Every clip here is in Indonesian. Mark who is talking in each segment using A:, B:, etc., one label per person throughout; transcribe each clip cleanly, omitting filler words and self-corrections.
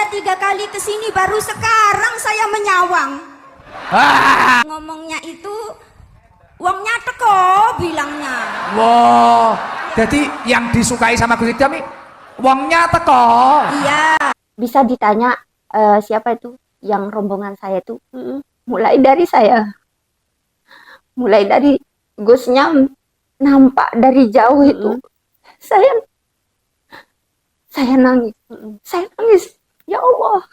A: Saya 3 kali kesini, baru sekarang saya menyawang. Ngomongnya itu uangnya teko bilangnya.
B: Wah, jadi yang disukai sama Gus Idam uangnya teko.
A: Iya.
C: Bisa ditanya siapa itu yang rombongan saya itu. Mulai dari saya, mulai dari Gusnya nampak dari jauh itu, saya nangis, saya nangis. Ya Allah,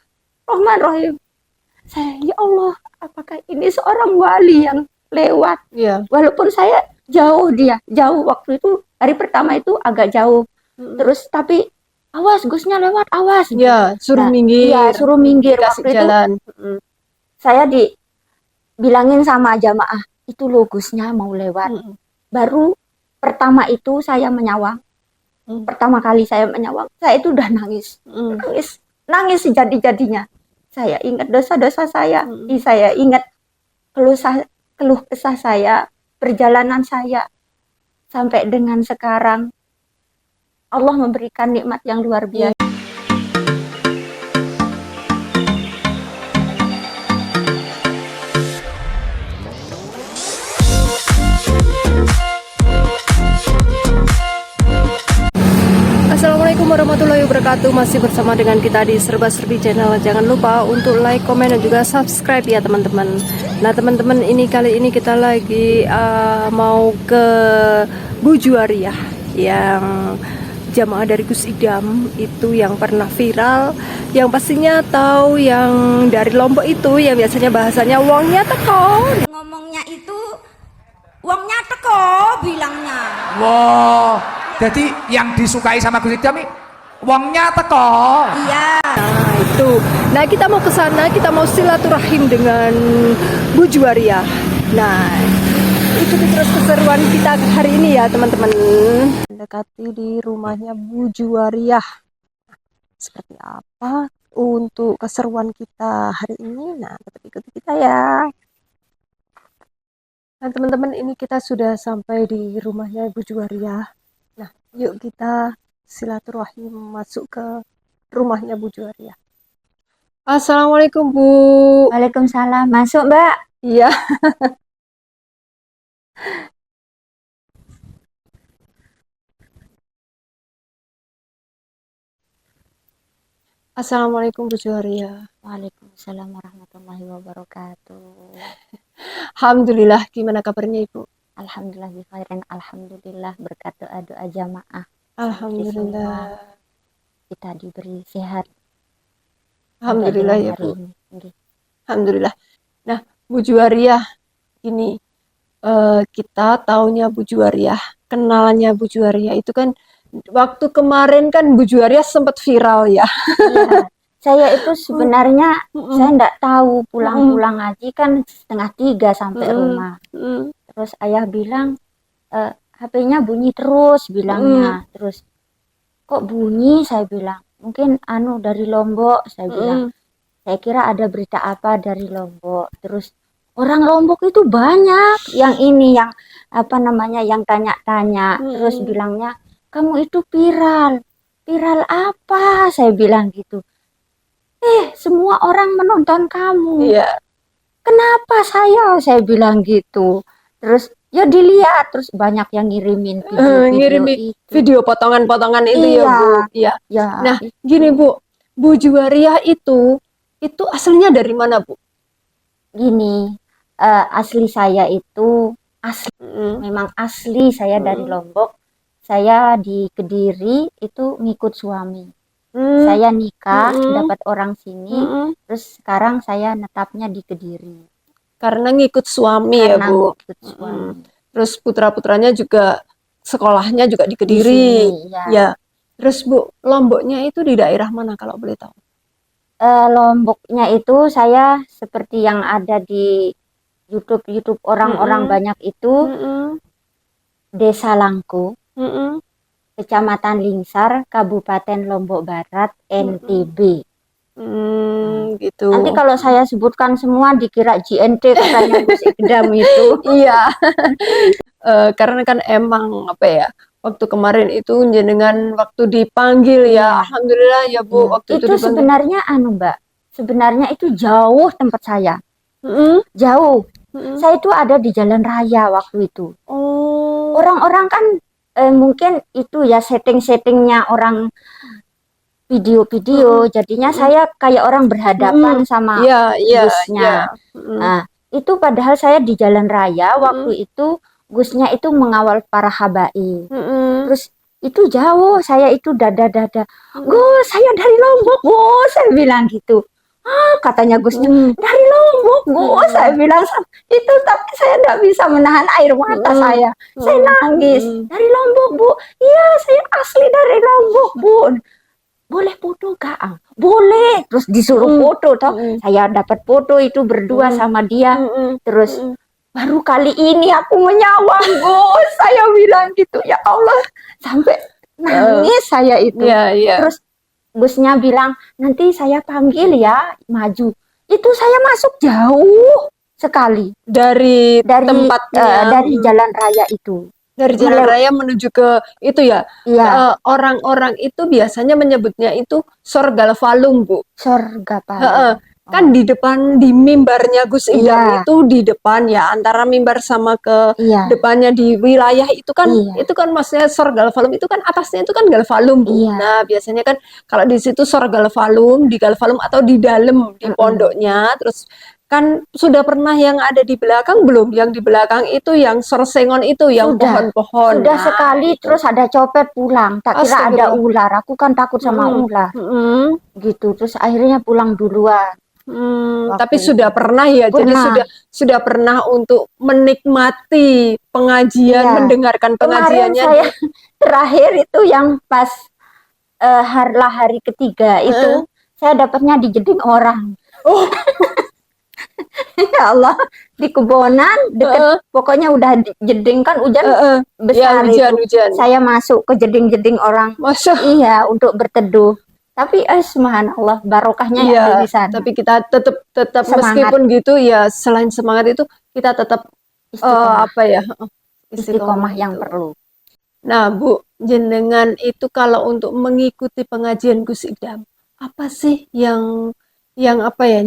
C: Rahman Rahim. Saya, ya Allah, apakah ini seorang wali yang lewat? Walaupun saya jauh, dia jauh waktu itu, hari pertama itu agak jauh. Terus tapi awas Gusnya lewat, awas.
D: Ya, suruh minggir.
C: Iya, suruh minggir.
D: Dikasih
C: Waktu
D: jalan.
C: itu saya dibilangin sama jamaah, itu loh Gusnya mau lewat. Baru pertama itu saya menyawang. Pertama kali saya menyawang, saya itu udah nangis. Nangis sejadi-jadinya. Saya ingat dosa-dosa saya. Saya ingat keluh kesah saya, perjalanan saya sampai dengan sekarang. Allah memberikan nikmat yang luar biasa.
D: Assalamualaikum warahmatullahi wabarakatuh. Masih bersama dengan kita di Serba Serbi Channel. Jangan lupa untuk like, komen, dan juga subscribe ya teman-teman. Nah teman-teman, kali ini kita lagi mau ke Bujuariah yang jamaah dari Gus Idam itu yang pernah viral, yang pastinya tahu yang dari Lombok itu yang biasanya bahasanya uangnya teko.
A: Ngomongnya itu uangnya teko bilangnya.
B: Wah, jadi yang disukai sama Gus Idam uangnya teko.
A: Iya.
D: Nah itu, nah kita mau ke sana, kita mau silaturahim dengan Bujuariah. Nah ikuti terus keseruan kita hari ini ya teman-teman. Mendekati di rumahnya Bujuariah. Seperti apa untuk keseruan kita hari ini? Nah tetap ikuti kita ya. Nah teman-teman, ini kita sudah sampai di rumahnya Bujuariah. Nah yuk kita silaturahim masuk ke rumahnya Bujuariah. Assalamualaikum Bu.
C: Waalaikumsalam. Masuk Mbak.
D: Iya. Assalamualaikum Bujuariah.
C: Waalaikumsalam warahmatullahi wabarakatuh.
D: Alhamdulillah, gimana kabarnya Ibu?
C: Alhamdulillah bikhairin. Alhamdulillah berkat doa jamaah.
D: Alhamdulillah.
C: Kita diberi sehat.
D: Alhamdulillah ya
C: hari
D: Bu.
C: ini.
D: Alhamdulillah. Nah, Bujuariah ini kita taunya Bujuariah, kenalannya Bujuariah itu kan waktu kemarin kan Bujuariah sempat viral ya.
C: Iya. Saya itu sebenarnya saya enggak tahu, pulang-pulang ngaji kan 2:30 sampai rumah. Terus ayah bilang HP-nya bunyi terus bilangnya. Terus kok bunyi, saya bilang. Mungkin dari Lombok, saya bilang. Saya kira ada berita apa dari Lombok. Terus orang Lombok itu banyak yang yang yang tanya-tanya. Terus bilangnya, kamu itu viral. Viral apa? Saya bilang gitu. Semua orang menonton kamu.
D: Iya.
C: Kenapa saya bilang gitu. Terus ya dilihat, terus banyak yang ngirimin video itu.
D: Video potongan-potongan itu
C: Iya.
D: ya Bu. Iya.
C: Ya,
D: Nah, gini Bu, Bujuariah itu aslinya dari mana Bu?
C: gini, asli saya itu memang asli saya dari Lombok. Saya di Kediri itu ngikut suami. Saya nikah dapat orang sini, terus sekarang saya netapnya di Kediri.
D: Karena ngikut suami ya
C: Karena
D: Bu.
C: ngikut suami.
D: Terus putra-putranya juga sekolahnya juga di
C: Di
D: Kediri.
C: sini, ya.
D: Ya. Terus Bu, Lomboknya itu di daerah mana kalau boleh tahu?
C: Lomboknya itu saya seperti yang ada di YouTube orang-orang banyak itu, Desa Langko, Kecamatan Lingsar, Kabupaten Lombok Barat, NTB.
D: Gitu.
C: Nanti kalau saya sebutkan semua dikira JNT katanya Gus Idam itu.
D: Iya. Karena kan emang apa ya, waktu kemarin itu jenengan waktu dipanggil ya,
C: Iya.
D: alhamdulillah ya Bu, waktu itu
C: Itu
D: dipanggil.
C: sebenarnya Mbak, sebenarnya itu jauh tempat saya,
D: Mm-mm,
C: jauh.
D: mm-mm.
C: Saya itu ada di jalan raya waktu itu.
D: Oh,
C: Orang-orang kan mungkin itu ya setting-settingnya orang video-video, jadinya saya kayak orang berhadapan sama
D: iya, iya,
C: busnya.
D: iya. Mm-mm,
C: Nah, itu padahal saya di jalan raya waktu
D: mm-mm,
C: itu busnya itu mengawal para habaib.
D: mm-mm,
C: Terus itu jauh, saya itu dada-dada.
D: mm-mm.
C: Gus, saya dari Lombok, Gus, saya bilang gitu. Ah, katanya Gusnya, dari Lombok, Gus, saya bilang itu, tapi saya tidak bisa menahan air mata saya. Saya nangis. Dari Lombok, Bu. Iya, saya asli dari Lombok, Bu. Boleh foto gak? Ah, boleh. Terus disuruh foto, toh. Saya dapat foto itu berdua sama dia. Terus baru kali ini aku menyawang, Gus. Saya bilang gitu, ya Allah, sampai nangis saya itu.
D: Iya, iya.
C: Terus Gusnya bilang, nanti saya panggil ya, maju. Itu saya masuk jauh sekali
D: Dari
C: dari
D: tempatnya,
C: dari jalan raya itu.
D: dari jalan raya menuju ke itu ya.
C: Iya,
D: Orang-orang itu biasanya menyebutnya itu Sorgal Valum, Bu.
C: surga
D: Heeh.
C: Palu.
D: Kan di depan di mimbarnya Gus Idam
C: Iya.
D: itu di depan ya, antara mimbar sama ke
C: Iya,
D: depannya di wilayah
C: Iya.
D: itu kan maksudnya Sorgal Valum itu kan atasnya itu kan Galvalum, Bu.
C: Iya.
D: Nah, biasanya kan kalau di situ Sorgal Valum, di Galvalum atau di dalam di pondoknya, terus kan sudah pernah yang ada di belakang belum? Yang di belakang itu yang sorsengon itu yang
C: Sudah.
D: pohon-pohon.
C: sudah
D: Nah,
C: sekali,
D: itu.
C: terus ada copet pulang. Tak kira ada
D: Astagfirullah.
C: ular. Aku kan takut sama ular.
D: Mm-mm.
C: Gitu. Terus akhirnya pulang duluan.
D: Tapi
C: Waktu
D: sudah pernah ya, jadi
C: Pernah.
D: sudah pernah untuk menikmati pengajian,
C: Iya.
D: mendengarkan
C: Kemarin
D: pengajiannya.
C: saya terakhir itu yang pas hari ketiga itu saya dapatnya di jeding orang.
D: Oh,
C: Ya Allah, di kebonan deket, pokoknya udah di jeding kan hujan
D: ya
C: besar itu.
D: hujan.
C: Saya masuk ke jeding-jeding orang.
D: Masya
C: Iya, untuk berteduh. Tapi subhanallah barokahnya
D: Iya,
C: ada di sana.
D: tapi kita tetap
C: Semangat.
D: meskipun gitu ya, selain semangat itu kita tetap
C: Istiqomah,
D: apa ya?
C: istiqomah yang
D: itu.
C: perlu.
D: Nah, Bu, jenengan itu kalau untuk mengikuti pengajian Gus Idam, apa sih yang apa ya?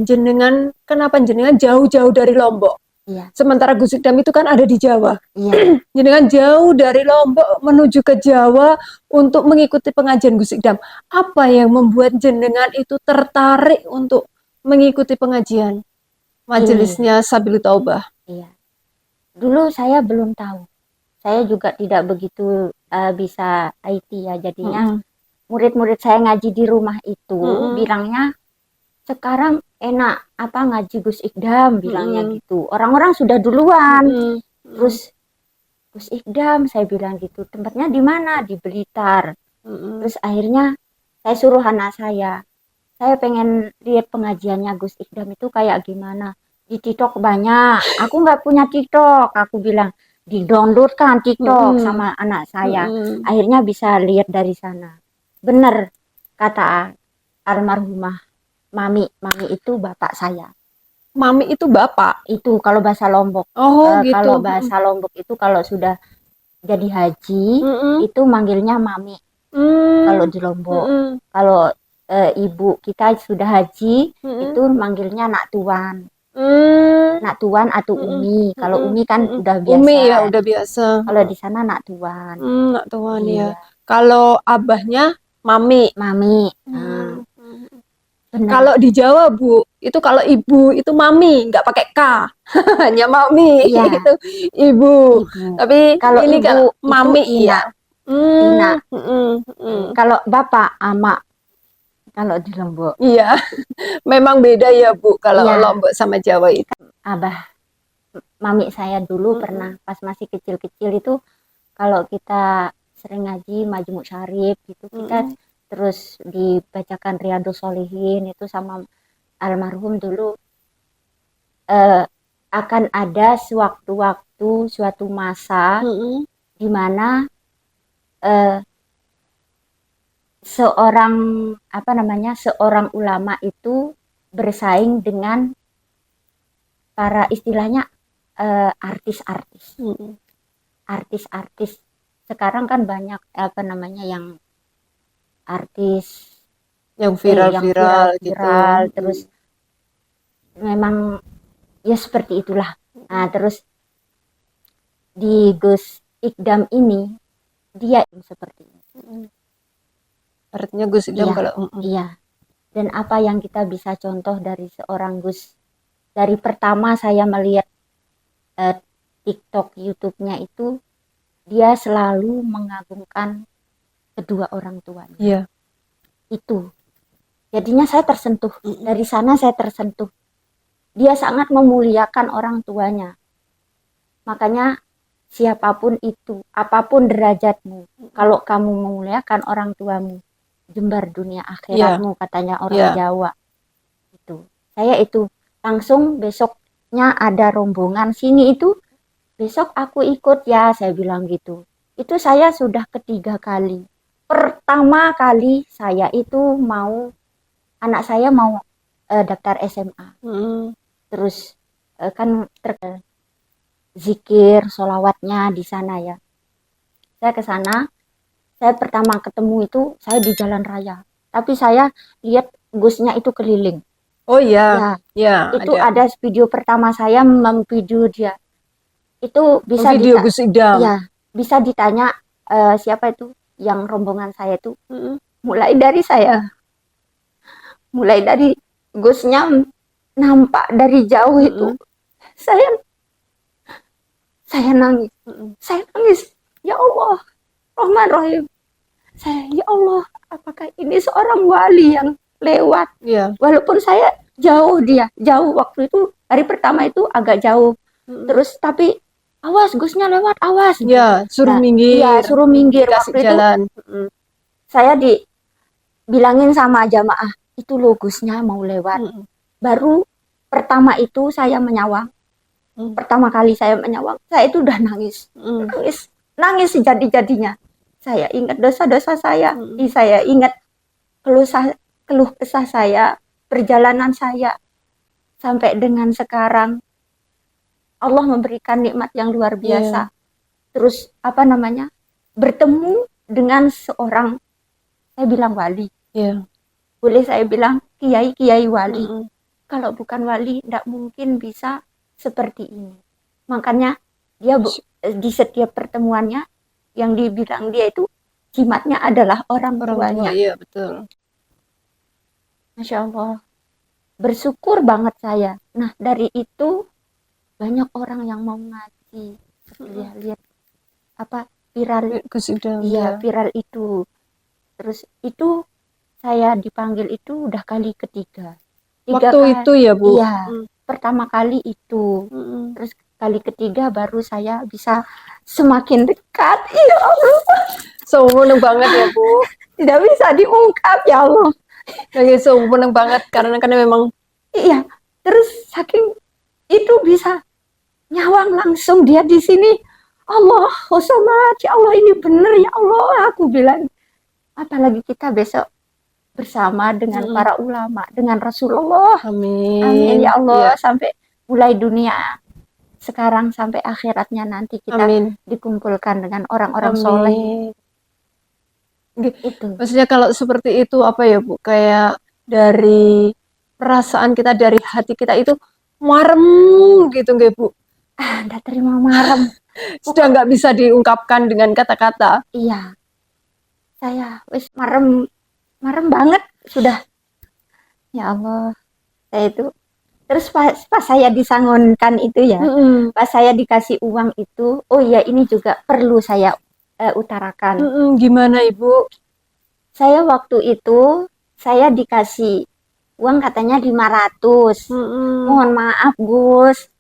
D: Kenapa jenengan jauh-jauh dari Lombok?
C: Iya,
D: Sementara Gus Idam itu kan ada di Jawa.
C: iya.
D: Jenengan jauh dari Lombok menuju ke Jawa untuk mengikuti pengajian Gus Idam. Apa yang membuat jenengan itu tertarik untuk mengikuti pengajian majelisnya Sabilu Taubah?
C: Iya. Dulu saya belum tahu. Saya juga tidak begitu bisa IT ya. Jadinya murid-murid saya ngaji di rumah itu bilangnya sekarang enak apa ngaji Gus Ikdam bilangnya gitu. Orang-orang sudah duluan. Terus Gus Ikdam saya bilang gitu. Tempatnya di mana? Di Blitar. Terus akhirnya saya suruh anak saya pengen lihat pengajiannya Gus Ikdam itu kayak gimana. Di TikTok banyak. Aku nggak punya TikTok. Aku bilang di-download kan TikTok sama anak saya. Akhirnya bisa lihat dari sana. Bener kata almarhumah Mami itu bapak saya.
D: Mami itu bapak.
C: Itu kalau bahasa Lombok.
D: Oh, gitu.
C: Kalau bahasa Lombok itu kalau sudah jadi haji itu manggilnya Mami. Kalau di Lombok. Kalau ibu kita sudah haji itu manggilnya Nak Tuan. Nak Tuan atau Umi. Kalau Umi kan udah biasa.
D: Umi ya udah biasa.
C: Kalau di sana Nak Tuan.
D: Nak Tuan ya.
C: Iya.
D: Kalau abahnya Mami.
C: Mami. Benar.
D: Kalau di Jawa, Bu, itu kalau ibu itu Mami, nggak pakai K. Hanya Mami.
C: Iya.
D: Itu ibu. Tapi
C: Kalau
D: ini
C: ibu
D: kalau
C: itu
D: Mami
C: Ina.
D: Ina.
C: Kalau bapak Ama. Kalau di Lombok.
D: Iya. Memang beda ya, Bu, kalau
C: Iya.
D: Lombok sama Jawa itu.
C: Abah Mami saya dulu pernah pas masih kecil-kecil itu kalau kita sering ngaji Majmu' Syarif gitu kita terus dibacakan Riyadhus Shalihin itu sama almarhum dulu akan ada sewaktu-waktu suatu masa di mana seorang ulama itu bersaing dengan para istilahnya artis-artis sekarang kan banyak apa namanya yang artis
D: Yang
C: yang
D: viral-viral gitu.
C: viral, terus memang ya seperti itulah. Nah, terus di Gus Ikdam ini dia seperti ini.
D: Artinya Gus Idam
C: Iya,
D: kalau
C: iya. Dan apa yang kita bisa contoh dari seorang Gus, dari pertama saya melihat TikTok, YouTube-nya itu, dia selalu mengagungkan kedua orang tuanya.
D: Iya.
C: Itu. Jadinya saya tersentuh. Dari sana saya tersentuh. Dia sangat memuliakan orang tuanya. Makanya siapapun itu, apapun derajatmu, kalau kamu memuliakan orang tuamu, jembar dunia akhiratmu, katanya orang Jawa. Itu. Saya itu langsung besoknya ada rombongan sini itu, besok aku ikut ya, saya bilang gitu. Itu saya sudah ketiga kali. Pertama kali saya itu mau, anak saya mau daftar SMA. Terus kan zikir, sholawatnya di sana ya. Saya ke sana, saya pertama ketemu itu saya di jalan raya. Tapi saya lihat Gusnya itu keliling.
D: Oh iya. Ya,
C: itu ada video pertama saya memvideo dia. Itu bisa
D: video Gus Idam.
C: Iya, bisa ditanya siapa itu yang rombongan saya itu. Mulai dari saya. Mulai dari Gusnya nampak dari jauh itu. Saya nangis. Saya nangis. Ya Allah, Rahman Rahim. Saya, ya Allah, apakah ini seorang wali yang lewat? Walaupun saya jauh waktu itu, hari pertama itu agak jauh. Terus tapi awas Gusnya lewat, awas.
D: Ya, suruh minggir.
C: Iya, suruh minggir.
D: Kasih
C: Waktu
D: jalan.
C: Itu saya dibilangin sama jamaah, itu loh Gusnya mau lewat. Baru pertama itu saya menyawang. Pertama kali saya menyawang, saya itu udah nangis. Nangis sejadi-jadinya. Saya ingat dosa-dosa saya. Saya ingat keluh kesah saya, perjalanan saya sampai dengan sekarang. Allah memberikan nikmat yang luar biasa. Terus apa namanya? Bertemu dengan seorang, saya bilang wali. Boleh saya bilang kiai wali. Kalau bukan wali, tidak mungkin bisa seperti ini. Makanya dia di setiap pertemuannya yang dibilang dia itu jimatnya adalah orang tuanya.
D: Iya, betul.
C: Masya Allah. Bersyukur banget saya. Nah, dari itu banyak orang yang mau ngaji. Lihat apa viral
D: Gus Idam.
C: Iya, viral itu. Terus itu saya dipanggil itu udah kali ketiga.
D: Waktu itu ya, Bu?
C: Iya. Pertama kali itu. Terus kali ketiga baru saya bisa semakin dekat. Ya Allah.
D: Seneng banget ya, Bu.
C: Tidak bisa diungkap, ya Allah.
D: Seneng banget karena memang
C: iya. Terus saking itu bisa nyawang langsung dia di sini. Allah, Somad, ya Allah ini bener ya Allah, aku bilang. Apalagi kita besok bersama dengan para ulama, dengan Rasulullah.
D: Amin.
C: Amin ya Allah, sampai mulai dunia sekarang sampai akhiratnya nanti kita dikumpulkan dengan orang-orang soleh. Itu.
D: Maksudnya kalau seperti itu apa ya, Bu? Kayak dari perasaan kita, dari hati kita itu marem gitu nggak, Bu?
C: Nggak terima marem.
D: Sudah nggak bisa diungkapkan dengan kata-kata.
C: Iya. Saya wis marem banget sudah. Ya Allah. Saya itu terus pas saya disangonkan itu ya, pas saya dikasih uang itu, oh iya ini juga perlu saya utarakan.
D: Gimana Ibu?
C: Saya waktu itu saya dikasih uang katanya 500. Mohon maaf Gus.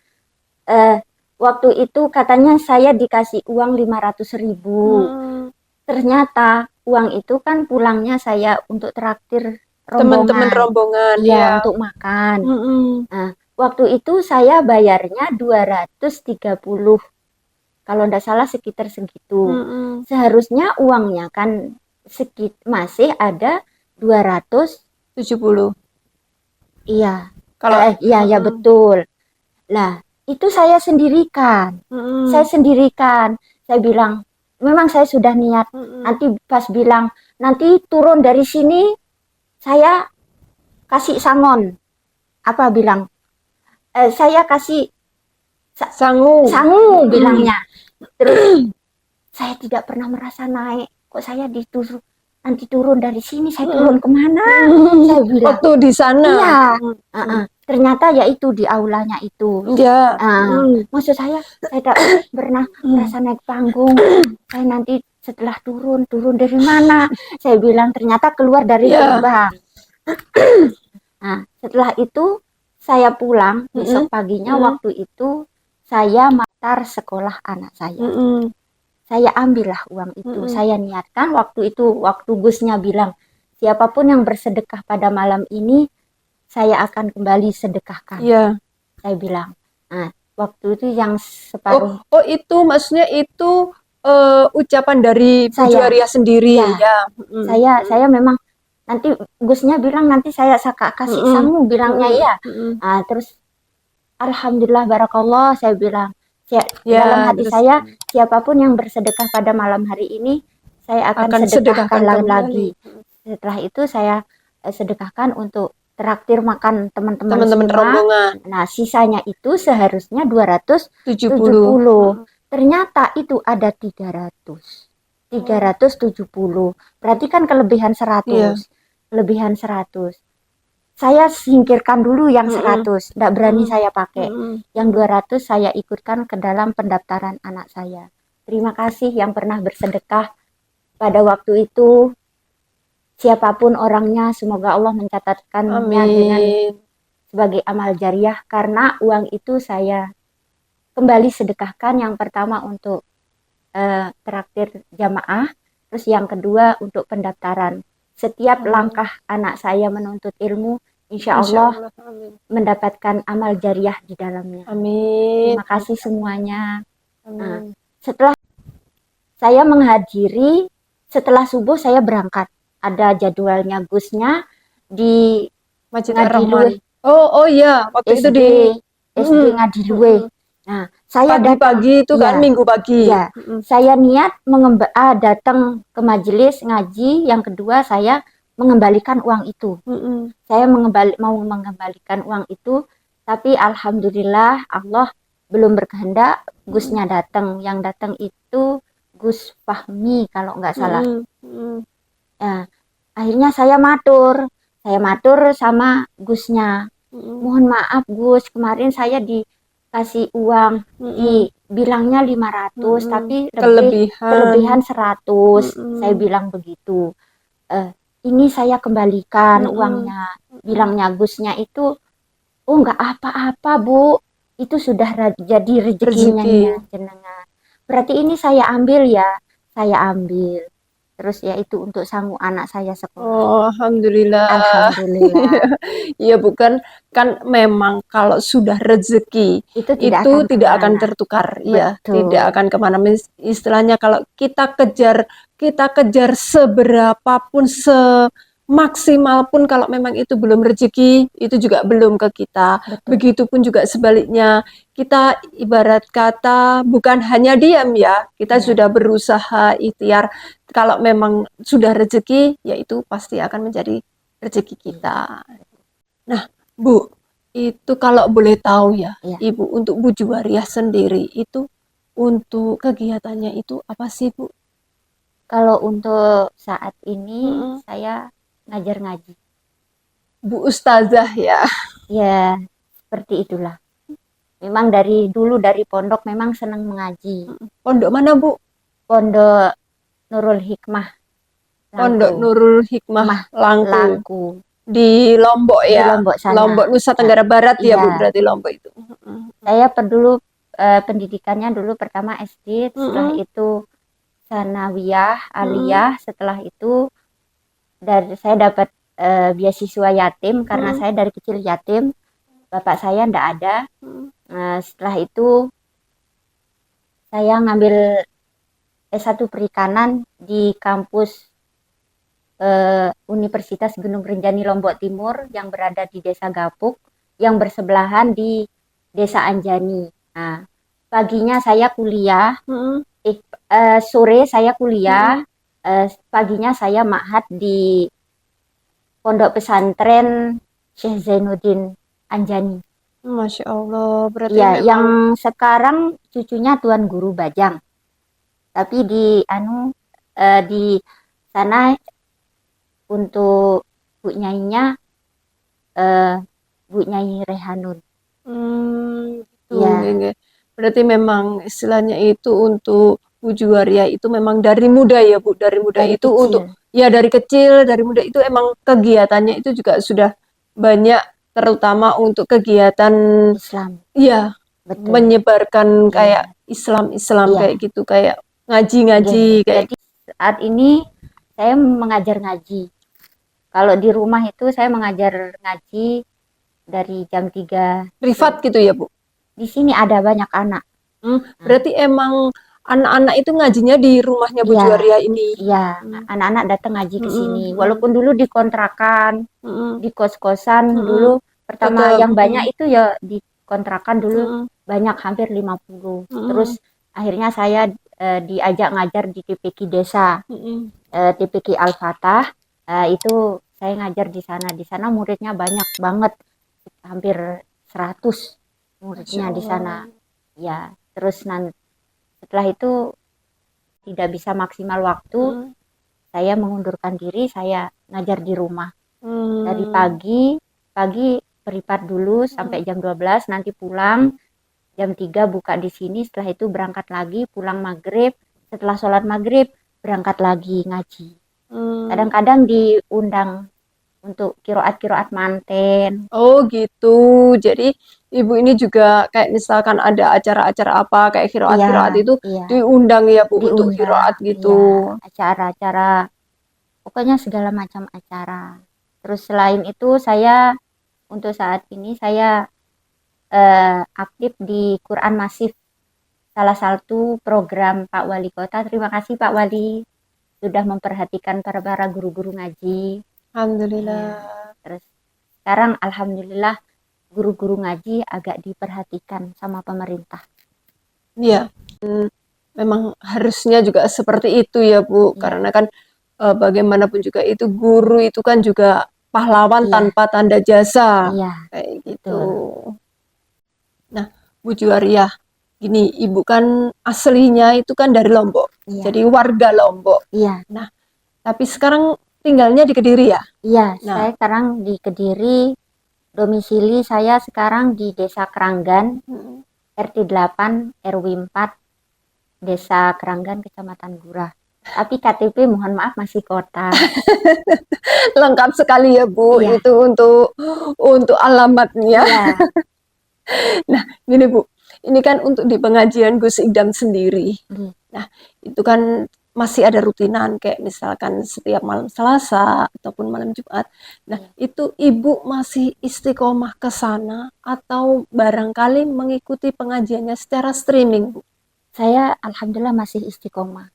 C: Waktu itu katanya saya dikasih uang 500.000. Ternyata uang itu kan pulangnya saya untuk traktir
D: teman-teman rombongan
C: ya, untuk makan. Nah, waktu itu saya bayarnya 230. Kalau enggak salah sekitar segitu. Seharusnya uangnya kan masih ada 270. Iya. Kalau iya betul. Lah, itu saya sendirikan. Saya bilang, memang saya sudah niat. Nanti pas bilang nanti turun dari sini saya kasih sangon. Apa bilang? Saya kasih
D: Sangu.
C: sangu bilangnya. Terus saya tidak pernah merasa naik. Kok saya dituruh nanti turun dari sini, saya turun kemana? Saya bilang.
D: Waktu di sana.
C: Iya. Ternyata ya itu di aulanya itu.
D: Ya.
C: Maksud saya tidak pernah merasa naik panggung. Saya nanti setelah turun dari mana? Saya bilang ternyata keluar dari gerbang. Nah, setelah itu saya pulang besok paginya. Waktu itu saya matar sekolah anak saya. Saya ambillah uang itu. Saya niatkan waktu itu, waktu Gusnya bilang, siapapun yang bersedekah pada malam ini, saya akan kembali sedekahkan.
D: Iya.
C: Saya bilang. Nah, waktu itu yang separuh.
D: Oh itu maksudnya itu ucapan dari Bu
C: Saya.
D: Juwaria sendiri.
C: Ya. Saya memang nanti Gusnya bilang nanti saya kasih sangu, bilangnya iya. Nah, terus alhamdulillah barakallah saya bilang. Dalam hati saya, siapapun yang bersedekah pada malam hari ini, saya akan sedekahkan lagi. Setelah itu saya sedekahkan untuk traktir makan teman-teman
D: rombongan.
C: Nah, sisanya itu seharusnya 270. Ternyata itu ada 300. 370. Berarti kan kelebihan 100. Kelebihan 100. Saya singkirkan dulu yang 100, tidak berani saya pakai. Yang 200 saya ikutkan ke dalam pendaftaran anak saya. Terima kasih yang pernah bersedekah pada waktu itu. Siapapun orangnya, semoga Allah mencatatkannya dengan sebagai amal jariah. Karena uang itu saya kembali sedekahkan. Yang pertama untuk traktir jamaah, terus yang kedua untuk pendaftaran. Setiap langkah anak saya menuntut ilmu, insya Allah mendapatkan amal jariah di dalamnya.
D: Amin.
C: Terima kasih semuanya. Nah, setelah saya menghadiri, setelah subuh saya berangkat. Ada jadwalnya Gusnya di
D: Masjid
C: Ngadiluwe.
D: Oh iya, waktu itu di
C: SD Ngadiluwe. Nah, saya
D: pagi itu kan minggu pagi.
C: Ya, saya niat datang ke majelis ngaji. Yang kedua saya mengembalikan uang itu. Saya mau mengembalikan uang itu, tapi alhamdulillah Allah belum berkehendak. Gusnya datang. Yang datang itu Gus Fahmi kalau nggak salah. Ya, akhirnya saya matur sama Gusnya. Mohon maaf Gus, kemarin saya dikasih uang, dibilangnya 500, tapi kelebihan 100. Saya bilang begitu. Ini saya kembalikan uangnya. Bilangnya Gusnya itu, oh nggak apa-apa Bu, itu sudah jadi rezekinya jenengan. Berarti ini saya ambil ya, saya ambil. Terus ya itu untuk sanggup anak saya sekolah.
D: Oh, alhamdulillah.
C: Alhamdulillah.
D: Iya bukan kan memang kalau sudah rezeki itu tidak akan tertukar. Iya, tidak akan kemana-mana. Istilahnya kalau kita kejar seberapapun, semaksimal pun kalau memang itu belum rezeki, itu juga belum ke kita.
C: Betul.
D: Begitupun juga sebaliknya. Kita ibarat kata bukan hanya diam ya, kita sudah berusaha ikhtiar. Kalau memang sudah rezeki, ya itu pasti akan menjadi rezeki kita. Nah, Bu, itu kalau boleh tahu ya, Ibu, untuk Bu Juwariah sendiri itu untuk kegiatannya itu apa sih, Bu?
C: Kalau untuk saat ini saya ngajar ngaji.
D: Bu Ustazah ya.
C: Ya, seperti itulah. Memang dari dulu dari pondok memang senang mengaji.
D: Pondok mana, Bu?
C: Pondok Nurul Hikmah.
D: Pondok Nurul Hikmah Langku. Di Lombok ya.
C: Di Lombok sana.
D: Lombok Nusa Tenggara Barat ya, Bu, berarti Lombok itu.
C: Saya dulu pendidikannya dulu pertama SD, setelah itu sanawiyah, aliyah, setelah itu saya dapat beasiswa yatim karena saya dari kecil yatim. Bapak saya ndak ada. Setelah itu saya ngambil S1 perikanan di kampus Universitas Gunung Rinjani Lombok Timur yang berada di Desa Gapuk, yang bersebelahan di Desa Anjani. Nah, paginya saya kuliah Sore saya kuliah, paginya saya ma'had di Pondok Pesantren Syekh Zainuddin Anjani.
D: Masya Allah, berarti
C: Ya,
D: memang
C: yang sekarang cucunya Tuan Guru Bajang. Tapi di sana untuk Bu Nyainya Bu Nyai Rehanun.
D: gitu.
C: Iya.
D: Nggih. Berarti memang istilahnya itu untuk Bu Juwaria itu memang dari muda ya Bu, dari muda
C: Dari
D: itu
C: kecil.
D: untuk ya dari kecil, dari muda itu emang kegiatannya itu juga sudah banyak, terutama untuk kegiatan
C: Islam.
D: ya
C: Betul.
D: menyebarkan
C: Iya.
D: kayak Islam
C: Iya.
D: kayak gitu, kayak ngaji-ngaji
C: Nggih.
D: kayak
C: Jadi saat ini saya mengajar ngaji. Kalau di rumah itu saya mengajar ngaji dari jam 3.
D: privat gitu ya Bu.
C: Di sini ada banyak anak.
D: Berarti emang anak-anak itu ngajinya di rumahnya Bu
C: Iya.
D: Juwaria ini.
C: Iya, anak-anak datang ngaji ke sini.
D: Mm-mm.
C: Walaupun dulu di kontrakan,
D: Mm-mm.
C: di kos-kosan
D: Mm-mm.
C: dulu pertama
D: Tetap.
C: yang banyak itu ya di kontrakan dulu
D: Mm-mm.
C: banyak hampir 50.
D: Mm-mm.
C: Terus akhirnya saya diajak ngajar di TPQ desa,
D: Mm-mm.
C: TPQ Al-Fatah. Itu saya ngajar di sana. Di sana muridnya banyak banget, hampir 100 muridnya di sana. Ya, terus setelah itu tidak bisa maksimal waktu, saya mengundurkan diri, saya ngajar di rumah. Dari pagi beripat dulu sampai jam 12, nanti pulang jam 3 buka di sini, setelah itu berangkat lagi, pulang maghrib, setelah sholat maghrib berangkat lagi ngaji. Kadang-kadang diundang untuk kiroat manten.
D: Oh gitu. Jadi Ibu ini juga kayak misalkan ada acara-acara apa kayak kiroat itu
C: Iya,
D: diundang ya Bu untuk
C: diundang.
D: kiroat gitu.
C: Iya, acara-acara, pokoknya segala macam acara. Terus selain itu saya untuk saat ini saya aktif di Quran Masif, salah satu program Pak Wali Kota. Terima kasih Pak Wali sudah memperhatikan para guru-guru ngaji.
D: Alhamdulillah.
C: Terus sekarang alhamdulillah guru-guru ngaji agak diperhatikan sama pemerintah.
D: Iya. Memang harusnya juga seperti itu ya Bu,
C: Iya.
D: karena kan bagaimanapun juga itu guru itu kan juga pahlawan
C: Iya.
D: tanpa tanda jasa.
C: Iya,
D: Kayak gitu.
C: betul.
D: Nah, Bu Juwaria, gini, Ibu kan aslinya itu kan dari Lombok.
C: Iya.
D: Jadi warga Lombok.
C: Iya.
D: Nah, tapi sekarang tinggalnya di Kediri ya?
C: Iya,
D: Nah.
C: saya sekarang di Kediri. Domisili saya sekarang di Desa Keranggan, RT 8 RW 4, Desa Keranggan, Kecamatan Gurah. Tapi KTP mohon maaf masih kota.
D: Lengkap sekali ya Bu,
C: Iya.
D: itu untuk alamatnya.
C: Iya.
D: Nah, gini Bu, ini kan untuk di pengajian Gus Idam sendiri.
C: Iya.
D: Nah, itu kan masih ada rutinan kayak misalkan setiap malam Selasa ataupun malam Jumat. Nah, itu Ibu masih istiqomah ke sana atau barangkali mengikuti pengajiannya secara streaming, Bu?
C: Saya alhamdulillah masih istiqomah.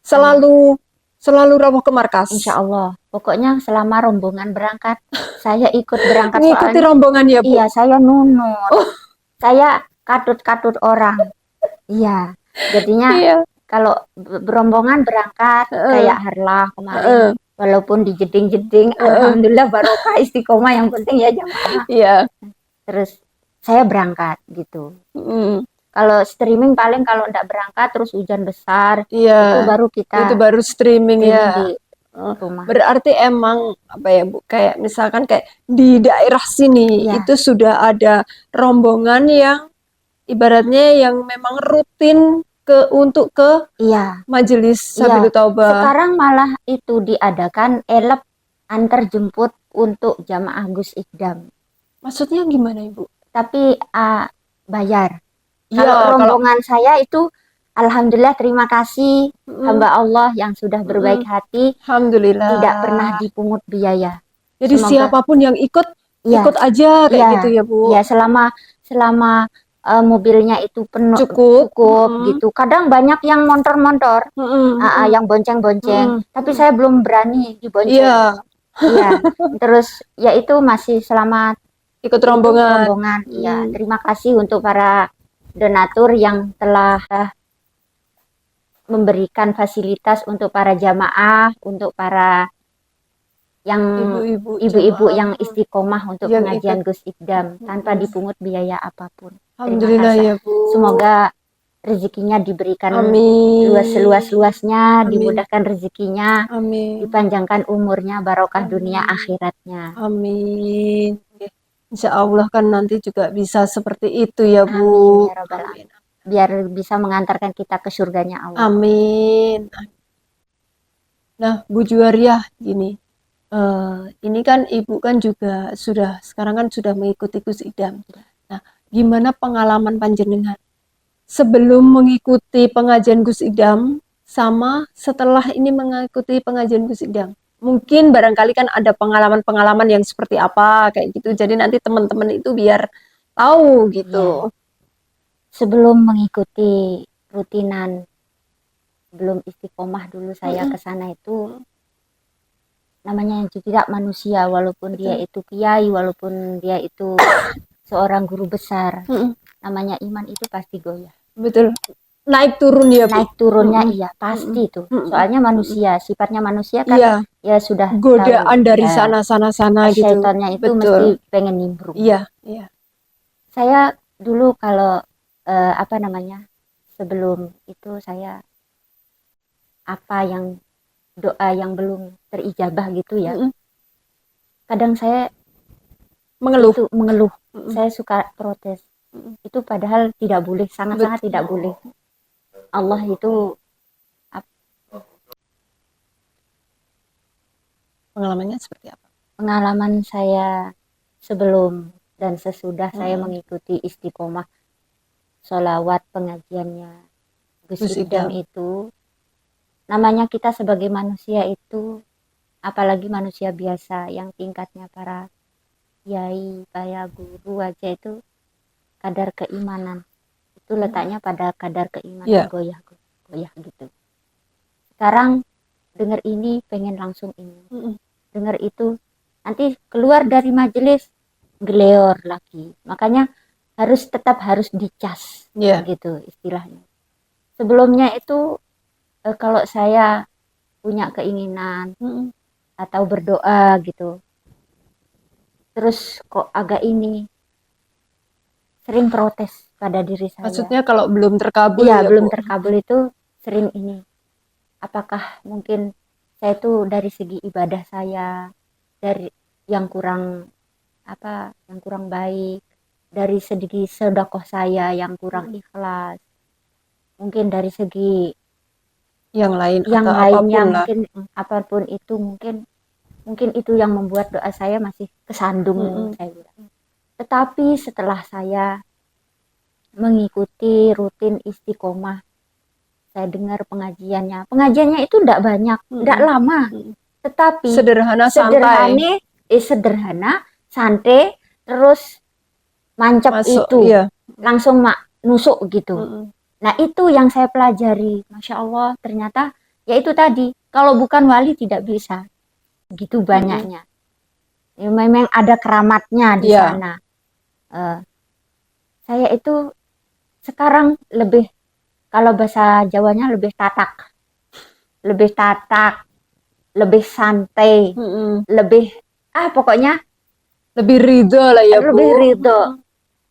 D: Selalu rawuh ke markas.
C: Insya Allah. Pokoknya selama rombongan berangkat, saya ikut berangkat.
D: Ngikuti
C: soalnya,
D: rombongan ya Bu?
C: iya, saya nunut. Saya katut-katut orang. Iya. Jadinya
D: Iya.
C: kalau berombongan berangkat kayak Harlah kemarin, walaupun dijeding-jeding, alhamdulillah barokah istiqomah, yang penting ya jamaah.
D: Iya.
C: Terus saya berangkat gitu. Kalau streaming paling kalau enggak berangkat terus hujan besar,
D: Iya.
C: itu baru kita
D: Itu baru streaming ya.
C: di rumah.
D: Berarti emang apa ya Bu, kayak misalkan kayak di daerah sini
C: Iya.
D: itu sudah ada rombongan yang ibaratnya yang memang rutin untuk ke
C: Iya.
D: majelis
C: Iya.
D: Sabilu Taubah.
C: Sekarang malah itu diadakan elep antar jemput untuk jamaah Gus Idam.
D: Maksudnya gimana Ibu?
C: Tapi bayar.
D: Iya,
C: Kalau rombongan saya itu alhamdulillah, terima kasih hamba Allah yang sudah berbaik hati,
D: Alhamdulillah.
C: tidak pernah dipungut biaya.
D: Jadi
C: Semoga-
D: siapapun yang ikut
C: Iya.
D: ikut aja kayak
C: Iya.
D: gitu ya Bu.
C: Ya, selama mobilnya itu penuh
D: Cukup.
C: gitu. Kadang banyak yang montor-montor, yang bonceng-bonceng. Tapi saya belum berani dibonceng.
D: Iya,
C: Iya. Terus ya itu masih selama
D: ikut rombongan.
C: Iya, terima kasih untuk para donatur yang telah memberikan fasilitas untuk para jamaah, untuk para yang ibu-ibu
D: jemaah
C: yang istiqomah untuk
D: yang
C: pengajian
D: ikut.
C: Gus Idam tanpa dipungut biaya apapun.
D: Alhamdulillah
C: kasih.
D: ya Bu.
C: Semoga rezekinya diberikan
D: Amin.
C: seluas-luasnya,
D: Amin.
C: dimudahkan rezekinya,
D: Amin.
C: dipanjangkan umurnya, barokah dunia akhiratnya.
D: Amin. Insya Allah kan nanti juga bisa seperti itu ya Bu.
C: Amin ya Rabbal alamin. Biar bisa mengantarkan kita ke surganya Allah.
D: Amin. Nah, Bu Juwariah, gini, ini kan Ibu kan juga sekarang kan sudah mengikuti Gus Idam. Nah, gimana pengalaman panjenengan sebelum mengikuti pengajian Gus Idam sama setelah ini mengikuti pengajian Gus Idam? Mungkin barangkali kan ada pengalaman-pengalaman yang seperti apa kayak gitu. Jadi nanti teman-teman itu biar tahu gitu.
C: Sebelum mengikuti rutinan, sebelum istiqomah dulu saya ke sana itu namanya yang tidak manusia, walaupun dia itu kiai, walaupun dia itu seorang guru besar, namanya iman itu pasti goyah.
D: Betul. Naik turun ya Bu?
C: Naik turunnya iya pasti itu. Soalnya manusia, sifatnya manusia kan ya sudah
D: godaan
C: tahu,
D: dari sana gitu.
C: Syaitannya itu mesti pengen nimbrung.
D: Iya.
C: Saya dulu kalau sebelum itu saya doa yang belum terijabah gitu ya. Kadang saya mengeluh. Saya suka protes. Itu padahal tidak boleh, sangat-sangat tidak boleh. Allah itu
D: pengalamannya seperti apa?
C: Pengalaman saya sebelum dan sesudah saya mengikuti istiqomah sholawat pengajiannya Gus Idam itu, namanya kita sebagai manusia itu, apalagi manusia biasa yang tingkatnya para kiai, para guru aja itu kadar keimanan itu letaknya pada kadar keimanan goyah gitu. Sekarang dengar ini pengen langsung ini, dengar itu nanti keluar dari majelis geleor lagi, makanya tetap harus dicas gitu istilahnya. Sebelumnya itu kalau saya punya keinginan atau berdoa gitu, terus kok agak ini sering protes pada diri saya.
D: Maksudnya kalau belum terkabul
C: belum terkabul itu sering ini. Apakah mungkin saya itu dari segi ibadah saya dari yang kurang baik, dari segi sedekah saya yang kurang ikhlas. Mungkin dari segi
D: yang lainnya
C: mungkin apapun itu mungkin itu yang membuat doa saya masih kesandung saya bilang. Tetapi setelah saya mengikuti rutin istiqomah, saya dengar pengajiannya itu tidak banyak, tidak lama, tetapi sederhana, santai, terus mancap itu, langsung nusuk gitu. Nah itu yang saya pelajari, Masya Allah, ternyata ya itu tadi, kalau bukan wali tidak bisa, gitu banyaknya. Ya, memang ada keramatnya di sana. Saya itu sekarang lebih, kalau bahasa Jawanya lebih tatak, lebih santai, lebih pokoknya
D: lebih ridho lah ya Bu.
C: Lebih ridho.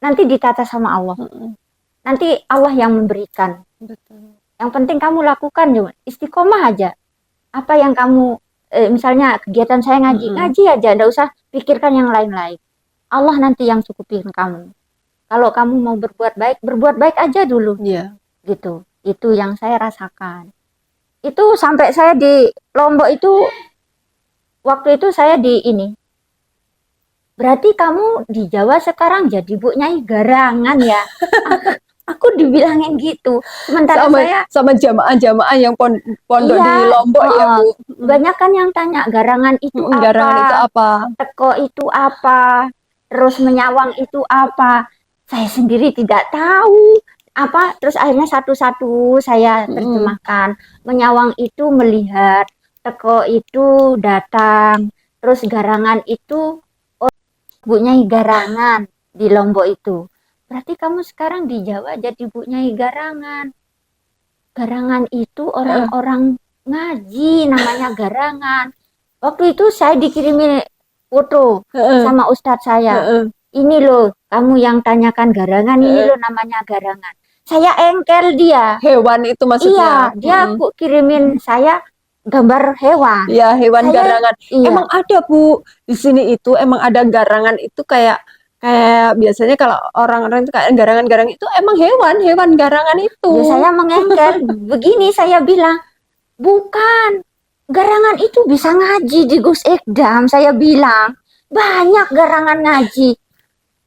C: Nanti ditata sama Allah. Nanti Allah yang memberikan.
D: Betul.
C: Yang penting kamu lakukan cuma istiqomah aja. Apa yang kamu misalnya kegiatan saya ngaji aja, enggak usah pikirkan yang lain-lain. Allah nanti yang cukupin kamu. Kalau kamu mau berbuat baik aja dulu. Gitu. Itu yang saya rasakan. Itu sampai saya di Lombok itu, waktu itu saya di ini. Berarti kamu di Jawa sekarang jadi Bu Nyai garangan ya. Aku dibilangin gitu. Sementara
D: sama jamaah-jamaah yang pondok di Lombok ya Bu.
C: Banyak kan yang tanya garangan itu apa?
D: Garangan itu apa?
C: Teko itu apa? Terus menyawang itu apa? Saya sendiri tidak tahu apa. Terus akhirnya satu-satu saya terjemahkan. Menyawang itu melihat, teko itu datang, terus garangan itu Bu Nyai garangan di Lombok itu. Berarti kamu sekarang di Jawa jadi Bu Nyai garangan. Garangan itu orang-orang ngaji, namanya garangan. Waktu itu saya dikirimin foto sama ustadz saya. Ini loh, kamu yang tanyakan garangan, ini loh namanya garangan. Saya engkel dia.
D: Hewan itu maksudnya.
C: Iya, dia aku kirimin saya gambar hewan.
D: Iya, hewan
C: Saya-
D: garangan.
C: iya.
D: Emang ada Bu di sini itu emang ada garangan itu kayak biasanya kalau orang-orang itu kayak garangan-garangan itu emang hewan garangan itu.
C: Ya, saya mengengkel. Begini saya bilang, bukan. Garangan itu bisa ngaji di Gus Ikdam. Saya bilang, banyak garangan ngaji.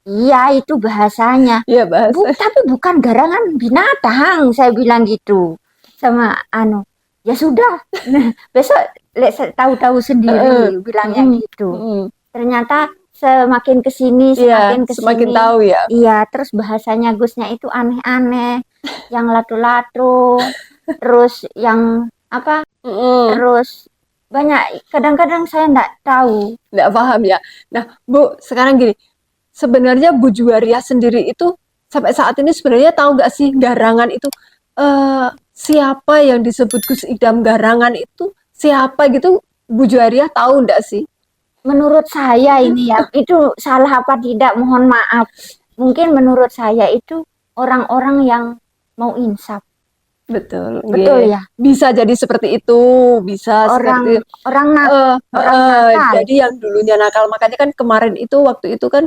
C: Iya, itu bahasanya.
D: Iya, bahasa.
C: Tapi bukan garangan binatang, saya bilang gitu. Sama ya sudah. Besok tahu-tahu sendiri bilangnya gitu. Ternyata semakin kesini
D: Iya,
C: semakin kesini.
D: semakin tahu ya.
C: Iya, terus bahasanya Gusnya itu aneh-aneh, yang lato-lato, terus yang apa? Terus banyak. Kadang-kadang saya enggak tahu.
D: Nggak paham ya. Nah, Bu, sekarang gini. Sebenarnya Bu Juwaria sendiri itu sampai saat ini sebenarnya tahu nggak sih garangan itu siapa yang disebut Gus Idam garangan itu siapa gitu? Bu Juwaria tahu nggak sih?
C: Menurut saya ini ya, itu salah apa tidak, mohon maaf. Mungkin menurut saya itu orang-orang yang mau insaf.
D: Betul,
C: Betul ya.
D: Bisa jadi seperti itu, bisa seperti
C: Orang nakal.
D: jadi yang dulunya nakal, makanya kan kemarin itu waktu itu kan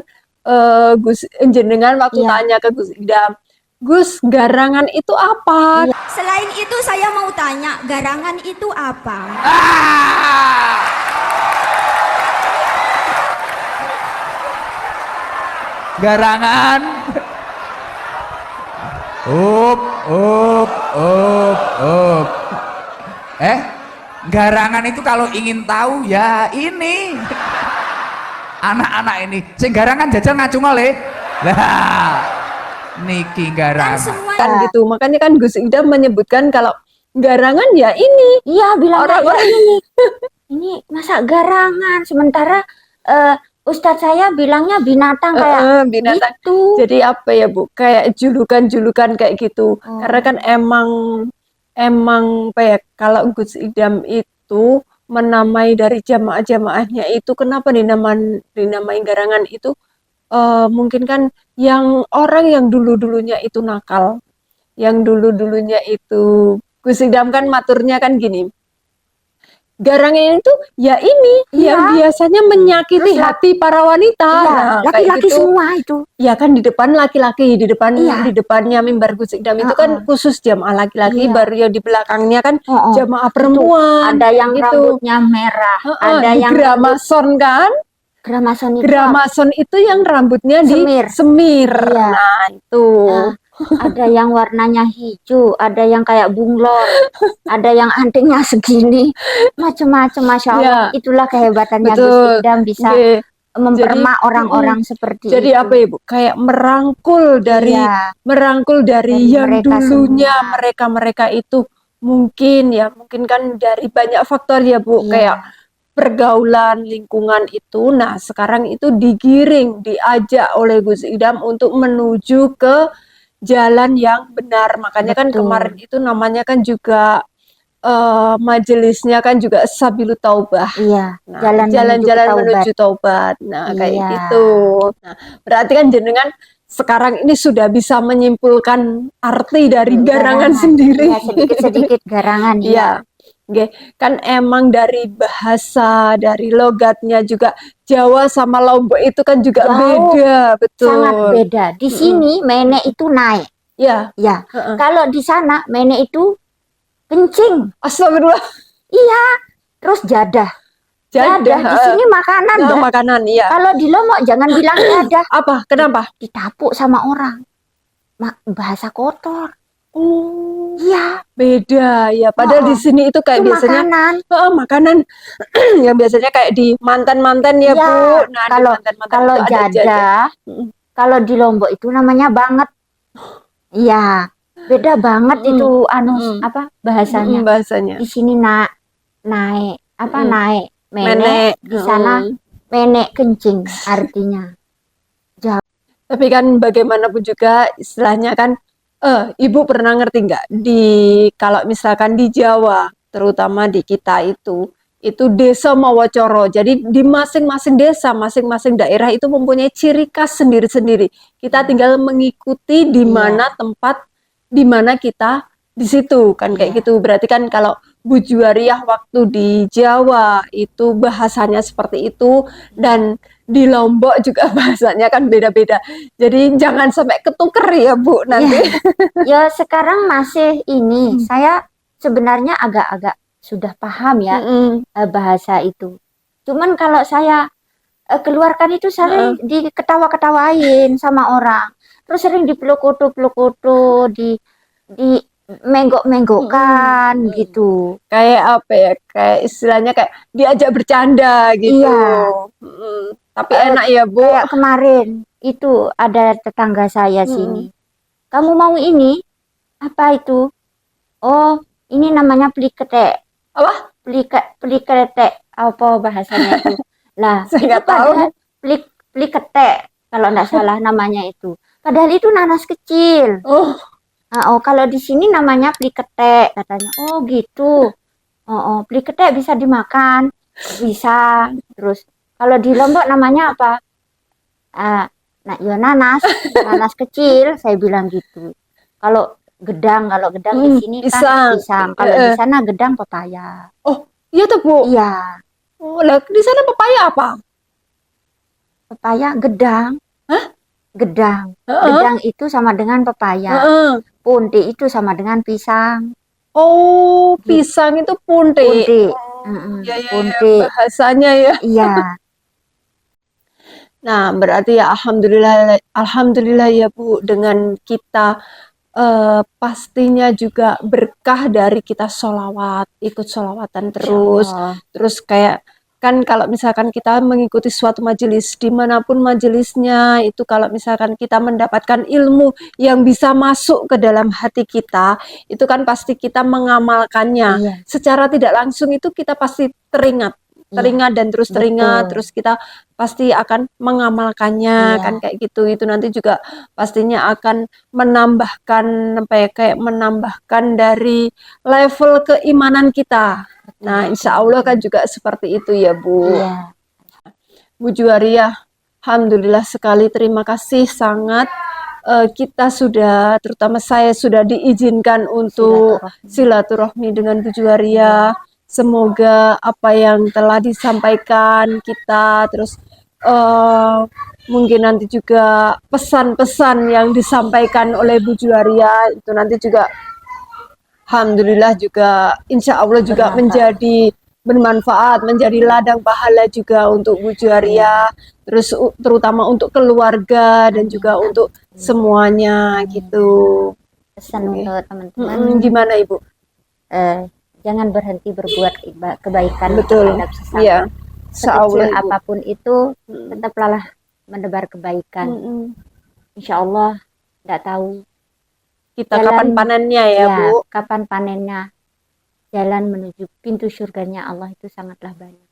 D: Gus jenengan waktu
C: Iya.
D: tanya ke Gus Idam, Gus garangan itu apa?
A: Selain itu saya mau tanya, garangan itu apa?
B: Ah! Garangan. Up. Garangan itu kalau ingin tahu ya ini. Anak-anak ini. Sing garangan jajal ngacung oleh. Lah. Niki
A: Kan
B: garangan.
A: semua
D: Kan gitu, makanya kan Gus Idam menyebutkan kalau garangan ya ini.
C: Iya, bilang
D: Orang-orang
C: ini masa garangan, sementara Ustadz saya bilangnya binatang kayak
D: binatang.
C: gitu.
D: Jadi apa ya Bu? Kayak julukan-julukan kayak gitu. Karena kan emang apa ya? Kalau Gus Idam itu menamai dari jamaah-jamaahnya itu, kenapa dinamai garangan itu? Mungkin kan yang orang yang dulu-dulunya itu nakal, yang dulu-dulunya itu Gus Idam kan maturnya kan gini. Garangan itu ya ini yang biasanya menyakiti
C: Terus
D: hati para wanita.
C: Iya,
D: Nah, kayak
C: laki-laki
D: gitu.
C: semua itu.
D: Ya kan di depan laki-laki, di
C: Iya.
D: depannya mimbar Gus Idam itu kan khusus jamaah laki-laki,
C: Iya.
D: baru yang di belakangnya kan
C: Oh,
D: jamaah perempuan.
C: ada yang
D: gitu.
C: rambutnya merah, ada
D: Di
C: yang
D: Gramason kan?
C: Gramason itu.
D: Gramason itu yang rambutnya
C: Semir.
D: di semir.
C: Iya.
D: Nah, itu.
C: Ada yang warnanya hijau, ada yang kayak bunglon, ada yang antingnya segini, macam-macam, masya Allah.
D: Iya.
C: Itulah kehebatannya
D: Betul.
C: Gus Idam bisa
D: Oke.
C: mempermak orang-orang seperti
D: Jadi
C: itu.
D: apa ya Bu? Kayak merangkul dari
C: Iya.
D: Dari yang
C: mereka
D: dulunya
C: semua.
D: mereka itu mungkin kan dari banyak faktor ya Bu,
C: Iya.
D: kayak pergaulan lingkungan itu. Nah, sekarang itu diajak oleh Gus Idam untuk menuju ke jalan yang benar. Makanya kan
C: Betul.
D: kemarin itu namanya kan juga majelisnya kan juga Sabilut Taubah.
C: Iya,
D: Nah,
C: jalan-jalan
D: menuju taubat. Nah, kayak
C: Iya.
D: gitu. Nah, berarti kan jenengan sekarang ini sudah bisa menyimpulkan arti dari garangan sendiri.
C: Ya, sedikit-sedikit garangan.
D: Iya. Oke, kan emang dari bahasa, dari logatnya juga Jawa sama Lombok itu kan juga
C: Jauh.
D: beda, betul.
C: Sangat beda. Di sini mene itu naik.
D: Ya,
C: Ya, kalau di sana mene itu kencing.
D: astagfirullah.
C: Iya, terus jadah. Jadah di sini makanan.
D: Nah,
C: dah.
D: makanan, iya.
C: Kalau di Lombok jangan bilang jadah,
D: Apa? Kenapa?
C: ditapuk sama orang. Bahasa kotor.
D: Oh,
C: Iya,
D: beda ya. Padahal di sini itu kayak
C: itu
D: biasanya
C: makanan.
D: makanan yang biasanya kayak di mantan-mantan ya,
C: Iya,
D: Bu. Nah, di
C: kalau
D: mantan-mantan
C: kalau
D: itu ada
C: jadah, kalau di Lombok itu namanya banget. Iya, beda banget itu apa bahasanya.
D: bahasanya.
C: Di sini naik apa naik
D: Menek.
C: menek, di sana menek kencing artinya.
D: Tapi kan bagaimanapun juga istilahnya kan Ibu pernah ngerti nggak kalau misalkan di Jawa, terutama di kita itu desa Mawacoro. Jadi di masing-masing desa, masing-masing daerah itu mempunyai ciri khas sendiri-sendiri. Kita tinggal mengikuti di mana tempat di mana kita di situ kan kayak gitu. Berarti kan kalau Bu Juwariah waktu di Jawa itu bahasanya seperti itu, dan di Lombok juga bahasanya kan beda-beda. Jadi jangan sampai ketuker ya Bu nanti.
C: Ya sekarang masih ini, saya sebenarnya agak-agak sudah paham ya bahasa itu. Cuman kalau saya keluarkan itu sering diketawa-ketawain sama orang. Terus sering dipeluk-peluk, di menggok-menggokkan gitu.
D: Kayak apa ya? Kayak istilahnya kayak diajak bercanda gitu.
C: Iya.
D: Tapi enak ya Bu.
C: Kayak kemarin itu ada tetangga saya sini. Kamu mau ini? Apa itu? Oh, ini namanya plikete.
D: Apa?
C: Plikete. Apa bahasanya itu? Lah,
D: Saya
C: itu
D: nggak tahu.
C: padahal plikete kalau nggak salah namanya itu. Padahal itu nanas kecil.
D: Oh,
C: Oh, kalau di sini namanya plikete katanya. Oh, gitu. Oh, plikete bisa dimakan. Bisa. Terus kalau di Lombok namanya apa? Nah, ya nanas kecil, saya bilang gitu. Kalau kalau gedang di sini kan pisang. Kalau di sana gedang pepaya.
D: oh, iya tuh Bu.
C: Iya,
D: Oh, lah di sana pepaya apa?
C: pepaya gedang.
D: Hah?
C: Gedang. Gedang itu sama dengan pepaya. Punti itu sama dengan pisang.
D: Oh, pisang itu punti.
C: Punti.
D: Ya,
C: Punti.
D: bahasanya ya.
C: Iya.
D: Nah, berarti ya alhamdulillah ya Bu, dengan kita pastinya juga berkah dari kita sholawat, ikut sholawatan terus kayak kan kalau misalkan kita mengikuti suatu majelis dimanapun majelisnya itu, kalau misalkan kita mendapatkan ilmu yang bisa masuk ke dalam hati kita, itu kan pasti kita mengamalkannya secara tidak langsung, itu kita pasti teringat dan terus teringat, terus kita pasti akan mengamalkannya kan kayak gitu. Itu nanti juga pastinya akan menambahkan apa ya, kayak menambahkan dari level keimanan kita. Nah, insya Allah kan juga seperti itu ya Bu. Bu Juwariah, alhamdulillah sekali, terima kasih sangat. Kita sudah, terutama saya sudah diizinkan untuk silaturahmi dengan Bu Juwariah. Semoga apa yang telah disampaikan kita, terus mungkin nanti juga pesan-pesan yang disampaikan oleh Bu Juwariah itu nanti juga alhamdulillah juga insya Allah juga menjadi bermanfaat, menjadi ladang pahala juga untuk Bu Juwariah, terus terutama untuk keluarga dan juga untuk semuanya gitu.
C: Pesan untuk teman-teman,
D: gimana Ibu?
C: Jangan berhenti berbuat kebaikan
D: terhadap
C: sesama.
D: Iya.
C: Sekecil apapun itu, tetaplah menebar kebaikan. Insya Allah, tidak tahu
D: kita kapan panennya ya Bu.
C: Kapan panennya. Jalan menuju pintu surganya Allah itu sangatlah banyak.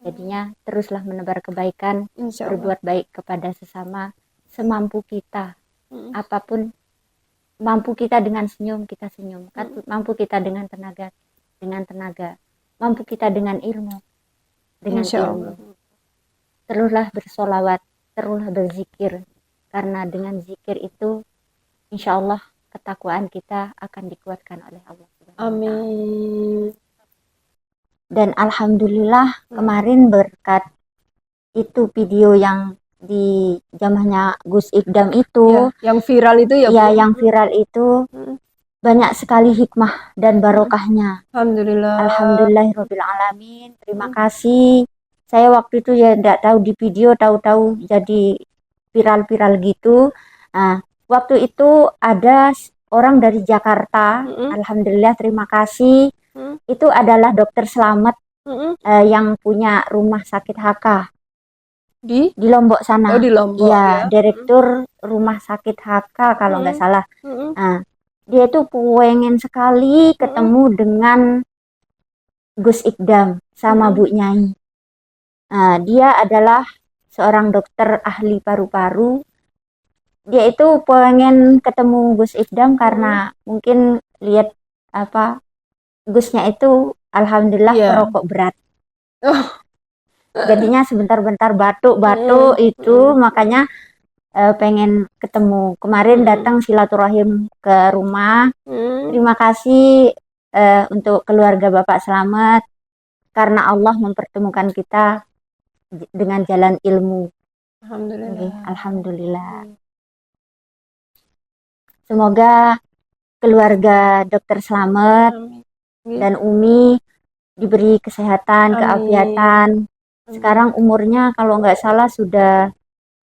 C: Jadinya teruslah menebar kebaikan, berbuat baik kepada sesama semampu kita. Apapun mampu kita, dengan senyum kita senyum, mampu kita dengan tenaga, mampu kita dengan ilmu, teruslah bersolawat, teruslah berzikir, karena dengan zikir itu insya Allah ketakwaan kita akan dikuatkan oleh Allah.
D: Amin.
C: Dan alhamdulillah kemarin berkat itu video yang di jamahnya Gus Ikdam itu,
D: yang viral itu ya Bu?
C: Yang viral itu banyak sekali hikmah dan barokahnya. Alhamdulillahirabbil alamin. Terima kasih. Saya waktu itu ya tidak tahu di video, tahu-tahu jadi viral-viral gitu. Nah, waktu itu ada orang dari Jakarta. Alhamdulillah, terima kasih. Itu adalah dokter Slamet yang punya rumah sakit HK di Lombok sana.
D: Oh, di Lombok
C: ya. Direktur rumah sakit HK kalau nggak salah. Nah, dia itu pengen sekali ketemu dengan Gus Ikdam sama Bu Nyai. Nah, dia adalah seorang dokter ahli paru-paru dia itu pengen ketemu Gus Ifdam karena mungkin lihat apa Gusnya itu alhamdulillah
D: Iya.
C: perokok berat.
D: Oh.
C: Jadinya sebentar-bentar batuk-batuk itu makanya pengen ketemu. Kemarin datang silaturahim ke rumah. Terima kasih untuk keluarga Bapak Slamet karena Allah mempertemukan kita dengan jalan ilmu.
D: Alhamdulillah.
C: Alhamdulillah. Semoga keluarga Dokter Slamet
D: Amin.
C: dan Umi diberi kesehatan,
D: Amin.
C: keafiatan. Sekarang umurnya kalau nggak salah sudah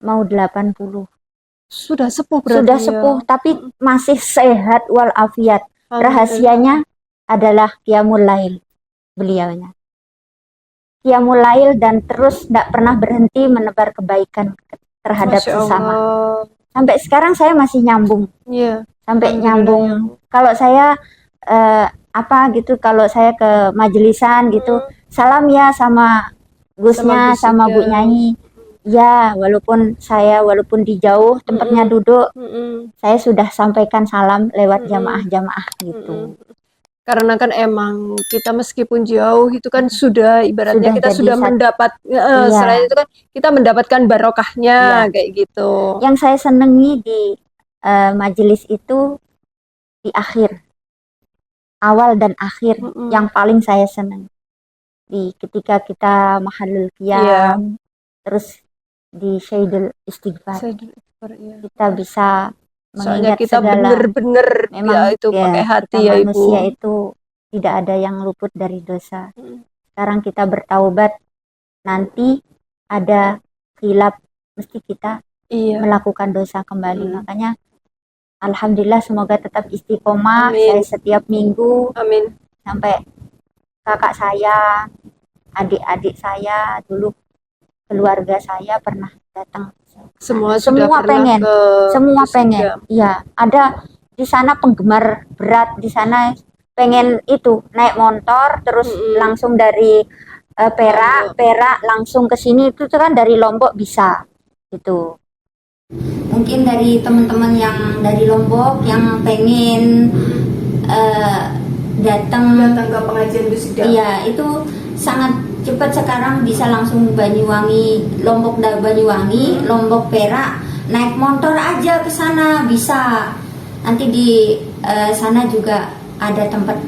C: mau 80.
D: Sudah sepuh berarti
C: Sudah
D: ya.
C: sepuh, tapi masih sehat walafiat.
D: Alhamdulillah.
C: Rahasianya adalah qiyamul lail beliaunya. Qiyamul lail dan terus tidak pernah berhenti menebar kebaikan terhadap
D: Masya
C: sesama.
D: Allah.
C: Sampai sekarang saya masih nyambung.
D: Iya.
C: Sampai
D: Alhamdulillah.
C: nyambung. Kalau saya apa gitu, kalau saya ke majelisan gitu, salam ya sama Gusnya,
D: Gus
C: sama Bu
D: Ifdam.
C: Nyai. Ya, walaupun di jauh tempatnya duduk, saya sudah sampaikan salam lewat jamaah-jamaah gitu.
D: Karena kan emang kita meskipun jauh itu kan sudah ibaratnya
C: Sudah
D: kita
C: jadi
D: sudah mendapat selain itu kan kita mendapatkan barokahnya kayak gitu.
C: Yang saya senangi di majelis itu di akhir, awal dan akhir, yang paling saya senang di ketika kita mahalul qiyam, terus di syaidul istighfar, kita bisa
D: soalnya
C: mengingat
D: kita
C: segala.
D: bener-bener
C: Memang
D: ya itu pakai hati
C: kita
D: ya Ibu.
C: manusia itu tidak ada yang luput dari dosa. Sekarang kita bertaubat, nanti ada khilaf, mesti kita melakukan dosa kembali. Makanya alhamdulillah semoga tetap istiqomah. Saya setiap minggu sampai kakak saya, adik-adik saya, dulu keluarga saya pernah datang.
D: Semua
C: pengen, semua pengen. Iya, ada di sana penggemar berat, di sana pengen itu naik motor terus langsung dari Perak langsung ke sini, itu kan dari Lombok bisa gitu. Mungkin dari teman-teman yang dari Lombok yang pengen datang
D: ke pengajian Gus Ifdam.
C: Iya, itu sangat cepat sekarang bisa langsung Banyuwangi, Lombok dan Banyuwangi, Lombok Perak, naik motor aja ke sana bisa. Nanti di sana juga ada tempat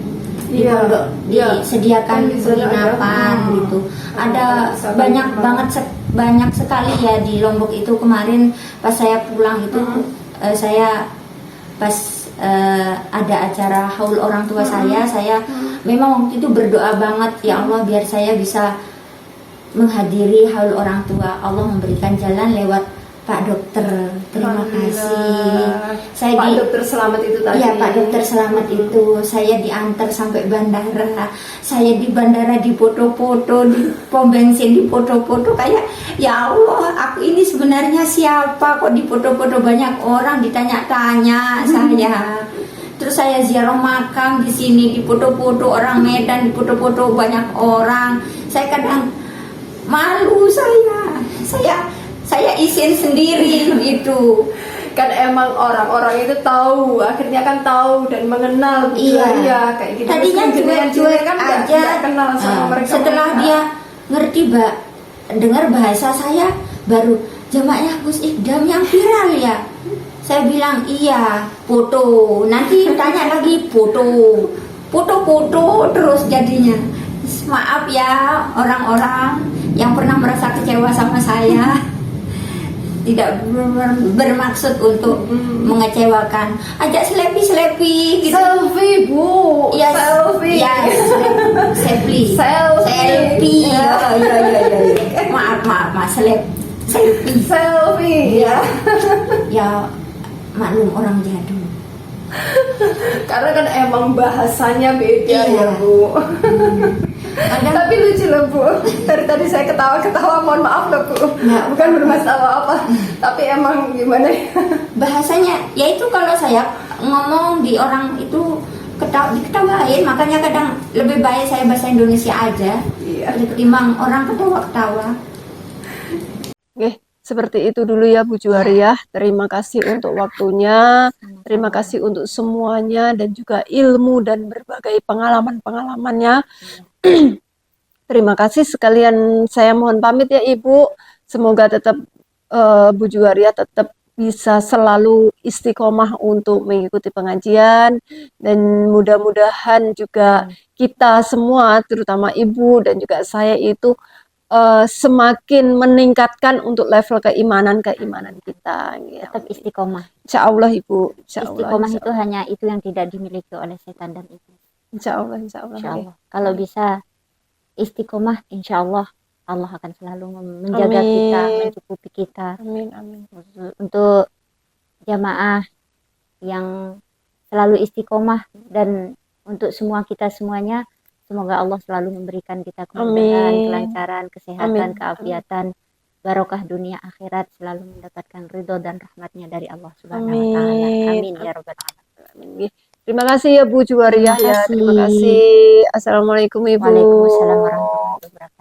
C: di pondok disediakan penginapan gitu. Ada banyak sekali ya di Lombok itu. Kemarin pas saya pulang itu saya pas ada acara haul orang tua saya memang waktu itu berdoa banget, ya Allah biar saya bisa menghadiri haul orang tua. Allah memberikan jalan lewat Pak Dokter. Terima kasih. Saya
D: Pak Dokter Slamet itu tadi.
C: Iya, Pak Dokter Slamet itu saya diantar sampai bandara. Saya di bandara difoto-foto, di pom bensin difoto-foto, kayak ya Allah, aku ini sebenarnya siapa kok difoto-foto banyak orang, ditanya-tanya saya. Terus saya ziarah makam di sini difoto-foto orang Medan, difoto-foto banyak orang. Saya kadang malu saya izin sendiri itu.
D: Kan emang orang-orang itu tahu, akhirnya kan tahu dan mengenal gitu.
C: Iya,
D: kayak gitu.
C: Tadinya cuek-cuek
D: kan
C: aja
D: nggak kenal sama mereka.
C: Setelah dia ngerti dengar bahasa saya, baru jamaknya Gus Ifdam yang viral ya. Saya bilang iya, foto. Nanti tanya lagi foto terus jadinya. Maaf ya orang-orang yang pernah merasa kecewa sama saya. Tidak bermaksud untuk mengecewakan. Ajak selfie gitu.
D: Selfie Bu.
C: Yes,
D: Selfie.
C: Yes, selfie.
D: Selfie.
C: Ya. Maaf, selfie. Ya, maklum orang jadul.
D: Karena kan emang bahasanya beda ya Bu. Tapi lucu loh Bu. Dari tadi saya ketawa-ketawa, mohon maaf loh Bu. Bukan bermasalah apa. Tapi emang gimana ya?
C: Bahasanya, ya itu kalau saya ngomong di orang itu diketawain, makanya kadang lebih baik saya bahasa Indonesia aja ketimbang orang ketawa-ketawa.
D: Oke, Seperti itu dulu ya Bu Juwariah. Terima kasih untuk waktunya, terima kasih untuk semuanya dan juga ilmu dan berbagai pengalaman-pengalamannya. Terima kasih sekalian, saya mohon pamit ya Ibu. Semoga tetap Bu Juwariah tetap bisa selalu istiqomah untuk mengikuti pengajian, dan mudah-mudahan juga kita semua, terutama Ibu dan juga saya itu semakin meningkatkan untuk level keimanan kita.
C: Tetap istiqomah.
D: Insya Allah Ibu. Insya Allah,
C: Istiqomah
D: insya
C: itu hanya itu yang tidak dimiliki oleh setan dan iblis.
D: Insya Allah, insya Allah.
C: Insya Allah. Kalau bisa istiqomah, insya Allah Allah akan selalu menjaga kita, mencukupi kita.
D: Amin, amin.
C: Untuk jamaah yang selalu istiqomah dan untuk semua kita semuanya, semoga Allah selalu memberikan kita kemudahan, kelancaran, kesehatan, keafiatan, barokah dunia akhirat, selalu mendapatkan ridho dan rahmatnya dari Allah Subhanahu wa taala. Amin ya rabbal alamin.
D: Terima kasih ya Bu Juwariah ya. Terima kasih. Assalamualaikum Ibu.
C: Waalaikumsalam warahmatullahi wabarakatuh.